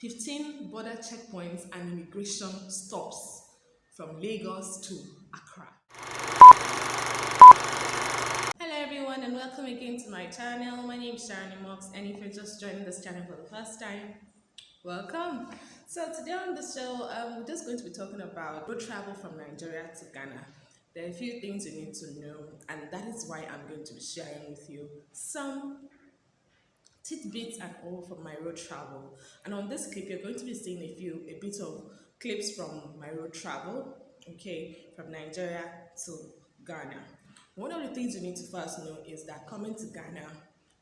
15 border checkpoints and immigration stops from Lagos to Accra. Hello everyone and welcome again to my channel. My name is Sharon Mox, and if you're just joining this channel for the first time, welcome. So today on the show, we're just going to be talking about road travel from Nigeria to Ghana. There are a few things you need to know, and that is why I'm going to be sharing with you some tidbits and all from my road travel. And on this clip, you're going to be seeing a bit of clips from my road travel, okay, from Nigeria to Ghana. One of the things you need to first know is that coming to Ghana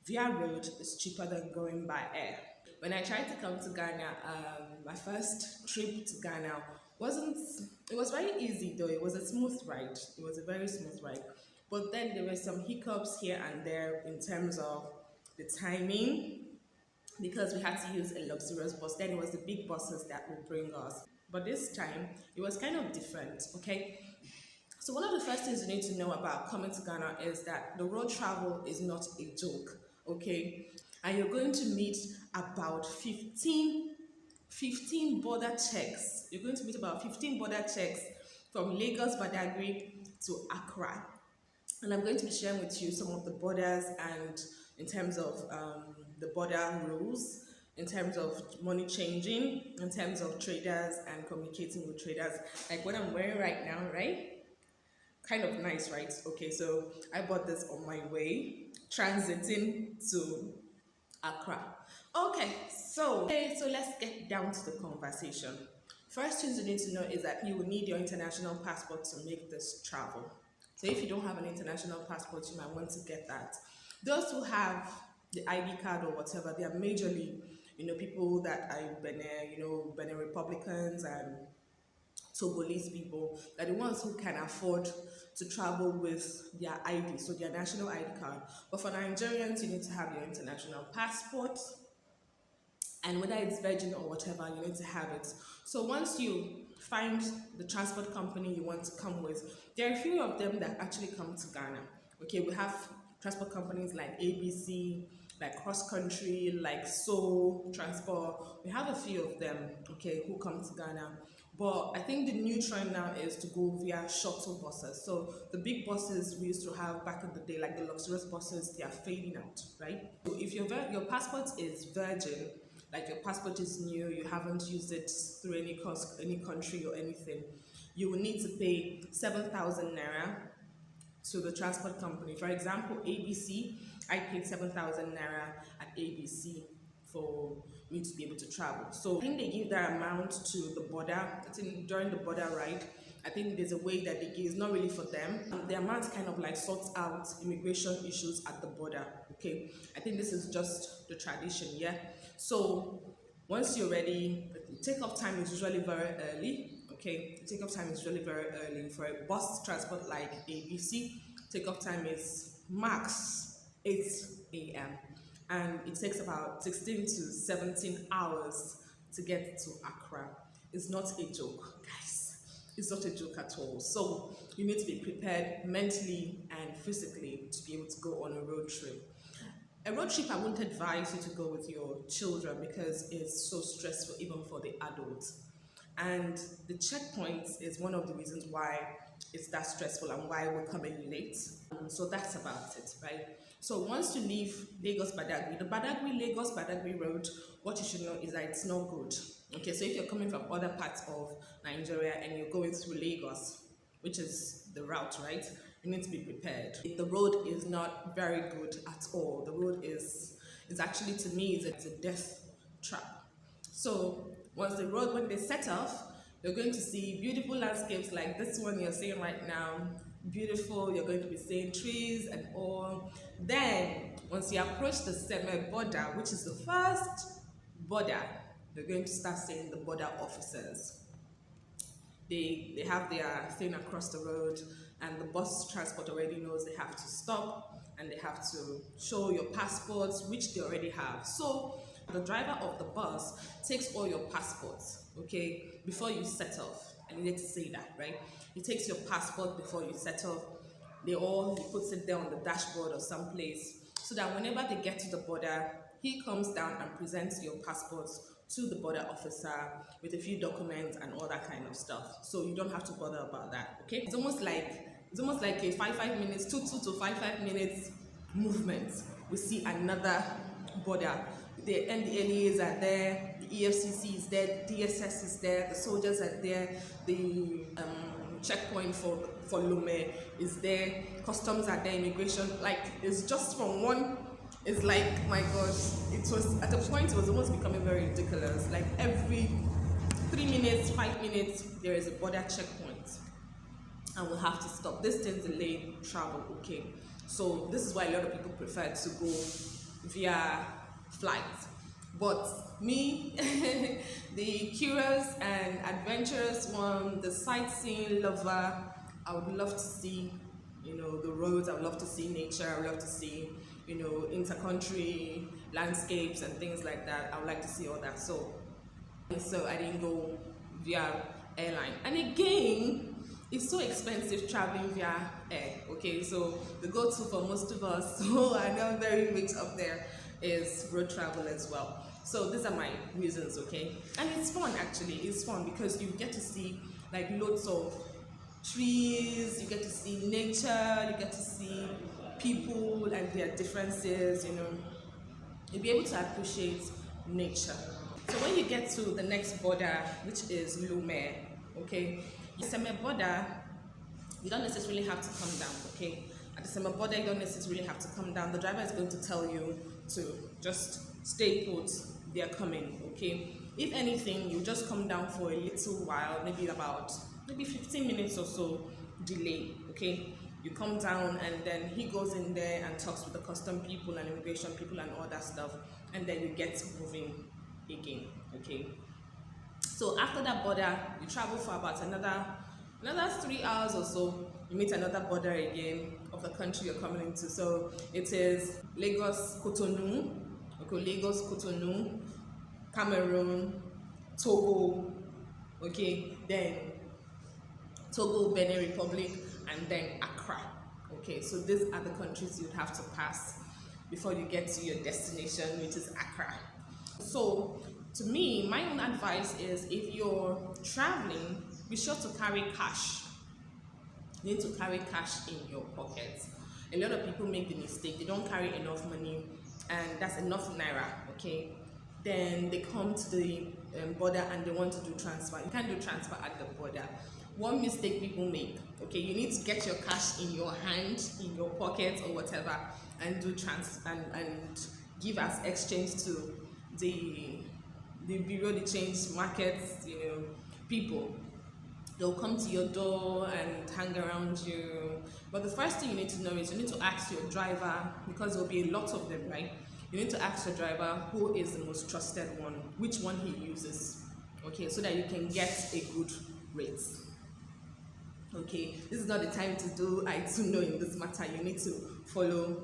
via road is cheaper than going by air. When I tried to come to Ghana, my first trip to Ghana it was very easy though. It was a smooth ride. It was a very smooth ride. But then there were some hiccups here and there in terms of the timing, because we had to use a luxurious bus. Then it was the big buses that would bring us. But this time it was kind of different, okay? So one of the first things you need to know about coming to Ghana is that the road travel is not a joke, okay? And you're going to meet about 15 border checks. You're going to meet about 15 border checks from Lagos, Badagry to Accra. And I'm going to be sharing with you some of the borders, and in terms of the border rules, in terms of money changing, in terms of traders and communicating with traders, like what I'm wearing right now, right? Kind of nice, right? Okay, so I bought this on my way transiting to Accra. So let's get down to the conversation. First things you need to know is that you will need your international passport to make this travel. So if you don't have an international passport, you might want to get that. Those who have the ID card or whatever, they are majorly, people that are in Benin, Benin Republicans and Togolese people, are the ones who can afford to travel with their ID, so their national ID card. But for Nigerians, you need to have your international passport, and whether it's Virgin or whatever, you need to have it. So once you find the transport company you want to come with, there are a few of them that actually come to Ghana. Okay, we have transport companies like ABC, like Cross Country, like Soul Transport. We have a few of them, okay, who come to Ghana. But I think the new trend now is to go via shuttle buses. So the big buses we used to have back in the day, like the luxurious buses, they are fading out, right? So if your passport is Virgin, like your passport is new, you haven't used it through any country or anything, you will need to pay 7,000 naira to the transport company. For example, ABC, I paid 7,000 naira at ABC for me to be able to travel. So I think they give that amount to the border. I think during the border ride, I think there's a way that they give. It's not really for them. The amount kind of like sorts out immigration issues at the border. Okay, I think this is just the tradition. Yeah. So once you're ready, the takeoff time is usually very early. Okay, the takeoff time is usually very early for a bus transport like ABC. Takeoff time is max 8 a.m. and it takes about 16 to 17 hours to get to Accra. It's not a joke, guys. It's not a joke at all. So you need to be prepared mentally and physically to be able to go on a road trip. A road trip, I wouldn't advise you to go with your children because it's so stressful even for the adults. And the checkpoints is one of the reasons why it's that stressful and why we're coming late. So that's about it, right? So once you leave Lagos Badagry, the Badagry Lagos Badagry road, what you should know is that it's not good. Okay, so if you're coming from other parts of Nigeria and you're going through Lagos, which is the route, right? You need to be prepared. The road is not very good at all. The road is actually, to me, it's a death trap. So when they set off, you're going to see beautiful landscapes like this one you're seeing right now. Beautiful, you're going to be seeing trees and all. Then, once you approach the Seme border, which is the first border, you're going to start seeing the border officers. They have their thing across the road, and the bus transport already knows they have to stop and they have to show your passports, which they already have. So the driver of the bus takes all your passports, okay, before you set off. I needed to say that, right? He takes your passport before you set off. He puts it there on the dashboard or someplace, so that whenever they get to the border, he comes down and presents your passports to the border officer with a few documents and all that kind of stuff. So you don't have to bother about that. Okay, it's almost like a 5 minutes, 2 to 5 minutes movement. We see another border. The NDLEAs are there, the EFCC is there, DSS is there, the soldiers are there, the checkpoint for Lome is there, customs are there, immigration. Like, it's just from one. It's like, my gosh, it was at a point, it was almost becoming very ridiculous. Like, every 3 minutes, 5 minutes, there is a border checkpoint, and we'll have to stop. This thing delay travel. Okay, so this is why a lot of people prefer to go via flight. But me, the curious and adventurous one, the sightseeing lover, I would love to see, the roads. I would love to see nature. I would love to see, inter-country landscapes and things like that. I would like to see all that. So I didn't go via airline. And again, it's so expensive traveling via air. Okay, so the go-to for most of us, who are not very rich up there, is road travel as well. So these are my reasons. Okay, and it's fun. Actually, it's fun because you get to see like loads of trees, you get to see nature, you get to see people and their differences. You'll be able to appreciate nature. So when you get to the next border, which is Lome, okay, Seme border, you don't necessarily have to come down. Okay, at the Seme border, you don't necessarily have to come down. The driver is going to tell you to just stay put. They are coming. Okay, if anything, you just come down for a little while, maybe 15 minutes or so delay. Okay, you come down and then he goes in there and talks with the custom people and immigration people and all that stuff, and then you get moving again. Okay, so after that border, you travel for about another 3 hours or so. You meet another border again of the country you're coming into. So it is Lagos Cotonou, Cameroon, Togo, okay, then Togo, Benin Republic, and then Accra. Okay, so these are the countries you'd have to pass before you get to your destination, which is Accra. So to me, my own advice is, if you're traveling, be sure to carry cash. You need to carry cash in your pockets. A lot of people make the mistake, they don't carry enough money, and that's enough naira. Okay, then they come to the border and they want to do transfer. You can't do transfer at the border. One mistake people make, okay, you need to get your cash in your hand, in your pocket or whatever, and do and give as exchange to the bureau de change markets, people. They'll come to your door and hang around you. But the first thing you need to know is you need to ask your driver, because there'll be a lot of them, right? You need to ask your driver who is the most trusted one, which one he uses, okay, so that you can get a good rate. Okay, this is not the time to do I too know in this matter. You need to follow,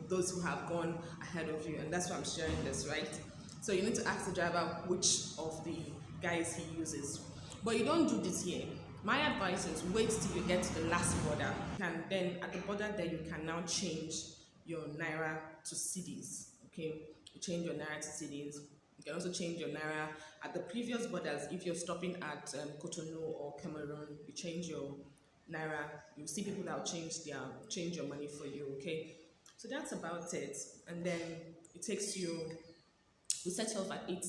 those who have gone ahead of you, and that's why I'm sharing this, right? So you need to ask the driver which of the guys he uses. But you don't do this here. My advice is wait till you get to the last border. And then at the border there, you can now change your naira to cedis. Okay, you change your naira to cedis. You can also change your naira at the previous borders. If you're stopping at Cotonou or Cameroon, you change your naira. You see people that will change your money for you. Okay, so that's about it. And then it takes you. We set off at 8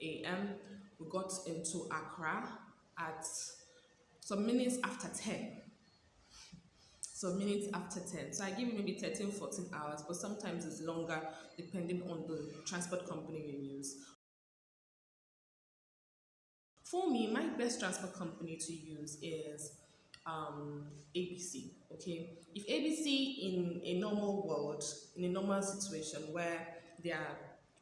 a.m. We got into Accra at some minutes after 10. So I give you maybe 13, 14 hours, but sometimes it's longer depending on the transport company you use. For me, my best transport company to use is ABC. Okay, if ABC in a normal world, in a normal situation where there are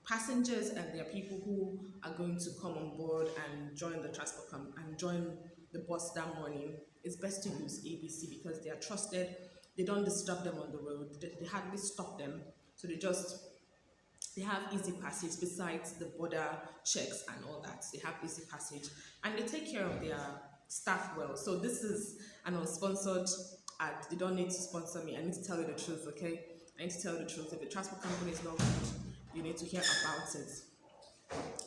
passengers and there are people who are going to come on board and join the transport and join the bus that morning, it's best to use ABC because they are trusted. They don't disturb them on the road. They hardly stop them. So they have easy passage besides the border checks and all that. They have easy passage and they take care of their staff well. So this is an unsponsored ad. They don't need to sponsor me. I need to tell you the truth, okay? I need to tell you the truth. If the transport company is not good, you need to hear about it.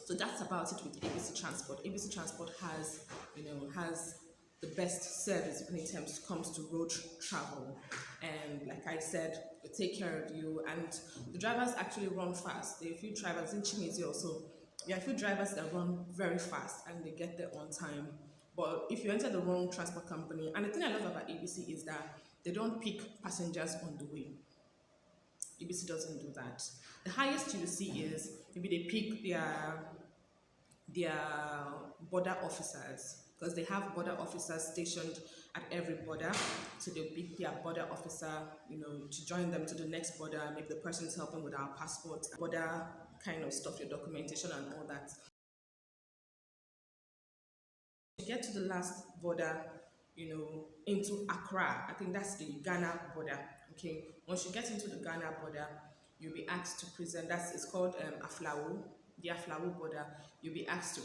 So that's about it with ABC Transport. ABC Transport has, has the best service when it comes to road travel. And like I said, they take care of you. And the drivers actually run fast. There are a few drivers in Chinese also. There are a few drivers that run very fast and they get there on time. But if you enter the wrong transport company, and the thing I love about ABC is that they don't pick passengers on the way. ABC doesn't do that. The highest you will see is maybe they pick their border officers, because they have border officers stationed at every border. So they'll pick their border officer, to join them to the next border. Maybe the person's helping with our passport, border kind of stuff, your documentation and all that. You get to the last border, into Accra. I think that's the Ghana border. Okay. Once you get into the Ghana border, you'll be asked to present. It's called Aflawo, the Aflawo border. You'll be asked to,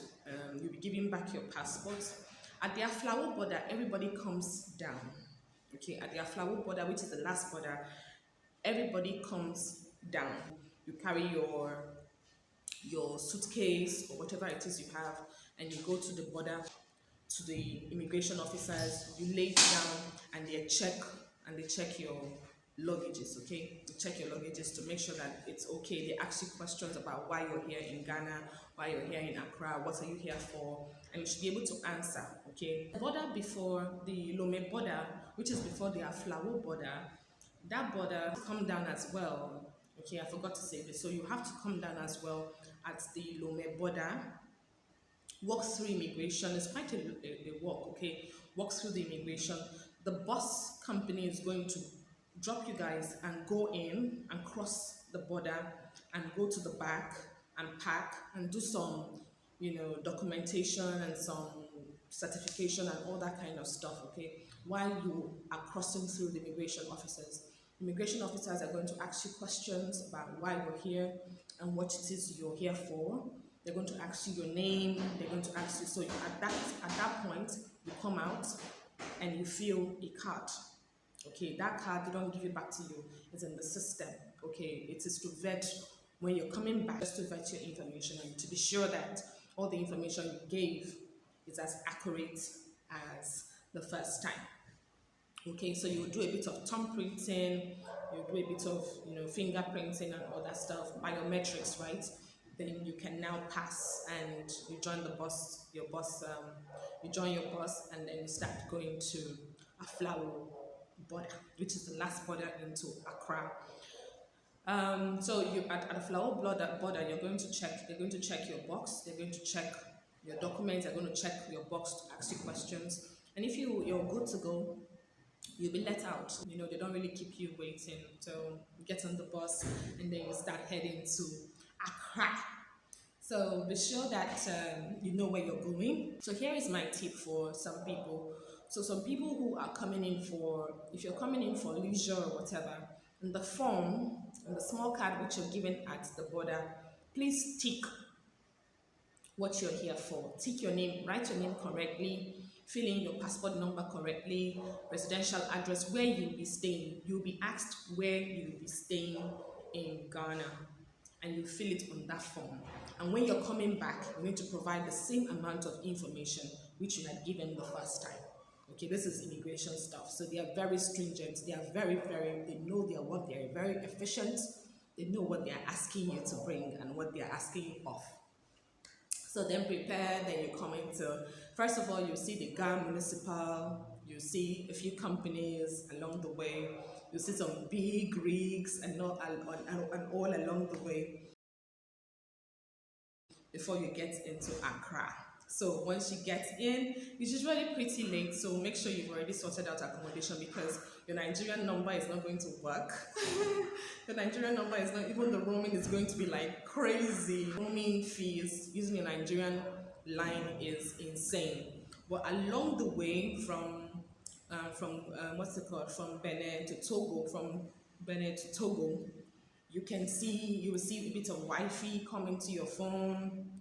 you'll be giving back your passport. At the Aflawo border, everybody comes down. Okay. At the Aflawo border, which is the last border, everybody comes down. You carry your suitcase or whatever it is you have, and you go to the border, to the immigration officers. You lay it down and they check your luggages. Okay, you check your luggages to make sure that it's okay. They ask you questions about why you're here in Ghana, why you're here in Accra, what are you here for, and you should be able to answer. Okay, the border before the Lome border, which is before the Aflawo border, that border come down as well. Okay, I forgot to say this. So you have to come down as well at the Lome border. Walk through immigration. It's quite a walk. Okay, walk through the immigration. The bus company is going to drop you guys and go in and cross the border and go to the back and park and do some, documentation and some certification and all that kind of stuff. Okay, while you are crossing through the immigration officers. Immigration officers are going to ask you questions about why you're here and what it is you're here for. They're going to ask you your name. They're going to ask you. So at that point, you come out and you fill a card. Okay, that card they don't give it back to you. It's in the system. Okay, it is to vet when you're coming back, just to vet your information and to be sure that all the information you gave is as accurate as the first time. Okay, so you do a bit of thumb printing, you do a bit of fingerprinting and all that stuff, biometrics, right? Then you can now pass and you join the bus, you join your bus, and then you start going to Aflawo border, which is the last border into Accra. So you at Aflawo border, they're going to check your box, they're going to check your documents, they're going to check your box to ask you questions, and if you're good to go, you'll be let out. They don't really keep you waiting. So you get on the bus and then you start heading to Accra. So be sure that you know where you're going. So here is my tip for some people. So some people who are coming in if you're coming in for leisure or whatever, in the form, in the small card which you're given at the border, please tick what you're here for. Tick your name, write your name correctly, fill in your passport number correctly, residential address, where you'll be staying. You'll be asked where you'll be staying in Ghana, and you fill it on that form. And when you're coming back, you're going to provide the same amount of information which you had given the first time. Okay, this is immigration stuff. So they are very stringent. They are very, they know their work. They are very efficient. They know what they are asking you to bring and what they are asking you of. So then prepare, then you come into, first of all, you see the Ghana Municipal, you see a few companies along the way, you see some big rigs and all along the way before you get into Accra. So once you get in, it's usually pretty late, so make sure you've already sorted out accommodation, because your Nigerian number is not going to work. The Nigerian number is not, even the roaming is going to be like crazy. Roaming fees using a Nigerian line is insane. But along the way from Benin to Togo, you will see a bit of Wi-Fi coming to your phone.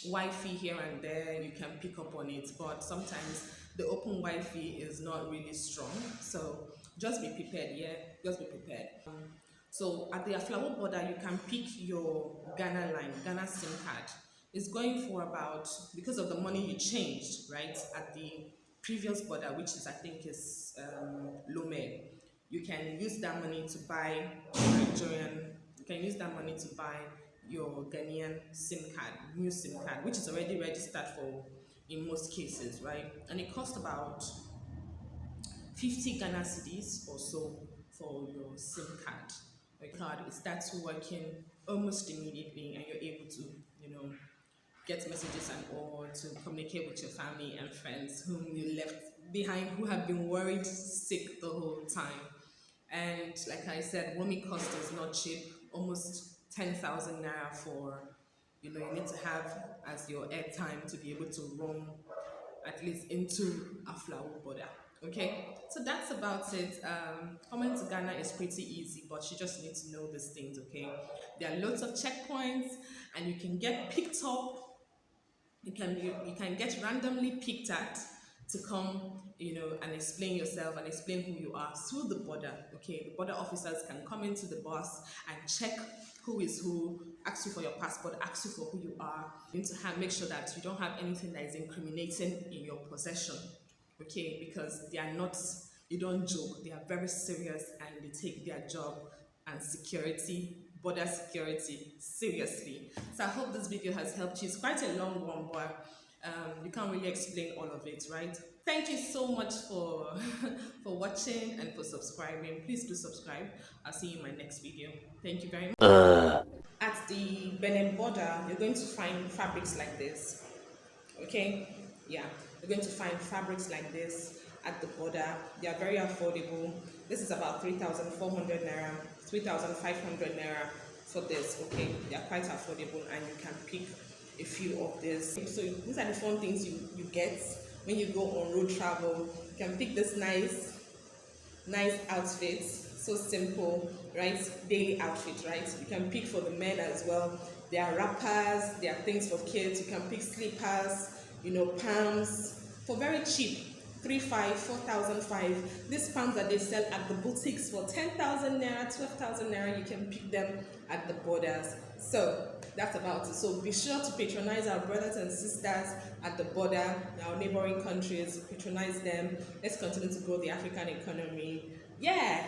Wi-Fi here and there, you can pick up on it, but sometimes the open Wi-Fi is not really strong, so just be prepared. Just be prepared. So at the Aflawo border, you can pick your Ghana line, Ghana SIM card. is going for about, because of the money you changed, right, at the previous border, which is, I think, is Lome. You can use that money to buy Nigerian, you can use that money to buy your Ghanaian SIM card, new SIM card, which is already registered for in most cases, right? And it costs about 50 Ghana cedis or so for your SIM card. Your card, it starts working almost immediately, and you're able to, get messages and all, to communicate with your family and friends whom you left behind, who have been worried sick the whole time. And like I said, roaming cost is not cheap, almost 10,000 naira for, you need to have as your airtime to be able to roam at least into Aflawo border. Okay, so that's about it. Coming to Ghana is pretty easy, but you just need to know these things. Okay, there are lots of checkpoints, and you can get picked up. You can get randomly picked at to come, and explain yourself and explain who you are through the border. Okay, the border officers can come into the bus and check who is who, ask you for your passport, ask you for who you are. You need to make sure that you don't have anything that is incriminating in your possession. Okay, because they are not, you don't joke, they are very serious, and they take their job and security, border security, seriously. So I hope this video has helped you. It's quite a long one, but you can't really explain all of it, right? Thank you so much for for watching and for subscribing. Please do subscribe. I'll see you in my next video. Thank you very much. At the Benin border, you're going to find fabrics like this. Okay, yeah, you're going to find fabrics like this at the border. They are very affordable. This is about 3,400 naira, 3,500 naira for this. Okay, they are quite affordable, and you can pick a few of this. So these are the fun things you get when you go on road travel. You can pick this nice outfits, so simple, right? Daily outfit, right? You can pick for the men as well. There are wrappers, there are things for kids. You can pick slippers, palms for very cheap. 3,500, 4,500. These palms that they sell at the boutiques for 10,000 naira, 12,000 naira, you can pick them at the borders. So that's about it. So be sure to patronize our brothers and sisters at the border, our neighboring countries. Patronize them. Let's continue to grow the African economy. Yeah.